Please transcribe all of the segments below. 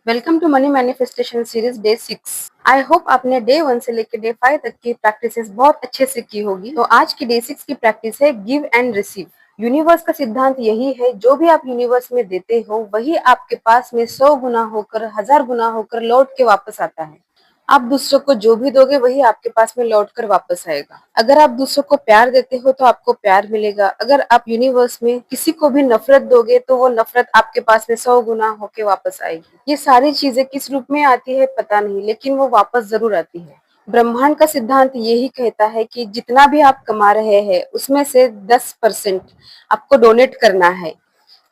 Welcome to money manifestation series day 6। I hope आपने day 1 से लेकर डे 5 तक की प्रैक्टिसेस बहुत अच्छे से की होगी। तो आज की डे 6 की प्रैक्टिस है गिव एंड रिसीव। यूनिवर्स का सिद्धांत यही है, जो भी आप यूनिवर्स में देते हो वही आपके पास में 100 गुना होकर, 1000 गुना होकर लौट के वापस आता है। आप दूसरों को जो भी दोगे वही आपके पास में लौट कर वापस आएगा। अगर आप दूसरों को प्यार देते हो तो आपको प्यार मिलेगा। अगर आप यूनिवर्स में किसी को भी नफरत दोगे तो वो नफरत आपके पास में 100 गुना होके वापस आएगी। ये सारी चीजें किस रूप में आती है पता नहीं, लेकिन वो वापस जरूर आती है। ब्रह्मांड का सिद्धांत यही कहता है कि जितना भी आप कमा रहे हैं उसमें से 10% आपको डोनेट करना है।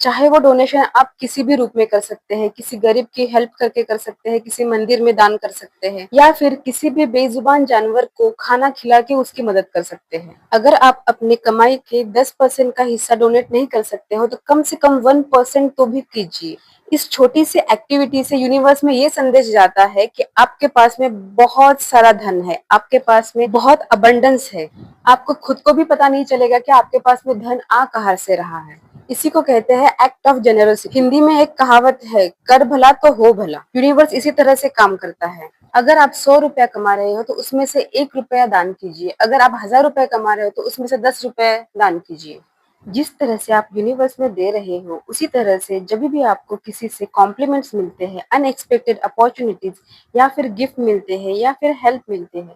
चाहे वो डोनेशन आप किसी भी रूप में कर सकते हैं, किसी गरीब की हेल्प करके कर सकते हैं, किसी मंदिर में दान कर सकते हैं, या फिर किसी भी बेजुबान जानवर को खाना खिला के उसकी मदद कर सकते हैं। अगर आप अपने कमाई के 10% का हिस्सा डोनेट नहीं कर सकते हो तो कम से कम 1% तो भी कीजिए। इस छोटी सी एक्टिविटी से यूनिवर्स में ये संदेश जाता है कि आपके पास में बहुत सारा धन है, आपके पास में बहुत अबंडेंस है। आपको खुद को भी पता नहीं चलेगा कि आपके पास में धन आ कहाँ से रहा है। इसी को कहते हैं एक्ट ऑफ जेनरोसिटी। हिंदी में एक कहावत है, कर भला तो हो भला। यूनिवर्स इसी तरह से काम करता है। अगर आप 100 रुपया कमा रहे हो तो उसमें से 1 रुपया दान कीजिए। अगर आप 1000 रुपया कमा रहे हो तो उसमें से 10 रुपए दान कीजिए। जिस तरह से आप यूनिवर्स में दे रहे हो उसी तरह से जब भी आपको किसी से कॉम्प्लीमेंट्स मिलते हैं, अनएक्सपेक्टेड अपॉर्चुनिटीज या फिर गिफ्ट मिलते हैं या फिर हेल्प मिलते हैं,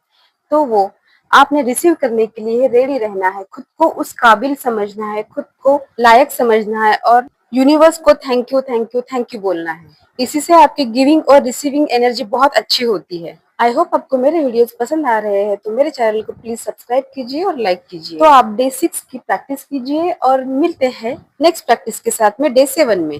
तो वो आपने रिसीव करने के लिए रेडी रहना है। खुद को उस काबिल समझना है, खुद को लायक समझना है और यूनिवर्स को thank you thank you thank you बोलना है। इसी से आपकी गिविंग और रिसीविंग एनर्जी बहुत अच्छी होती है। आई होप आपको मेरे वीडियोस पसंद आ रहे हैं, तो मेरे चैनल को प्लीज सब्सक्राइब कीजिए और लाइक कीजिए। तो आप डे 6 की प्रैक्टिस कीजिए और मिलते हैं नेक्स्ट प्रैक्टिस के साथ में डे 7 में।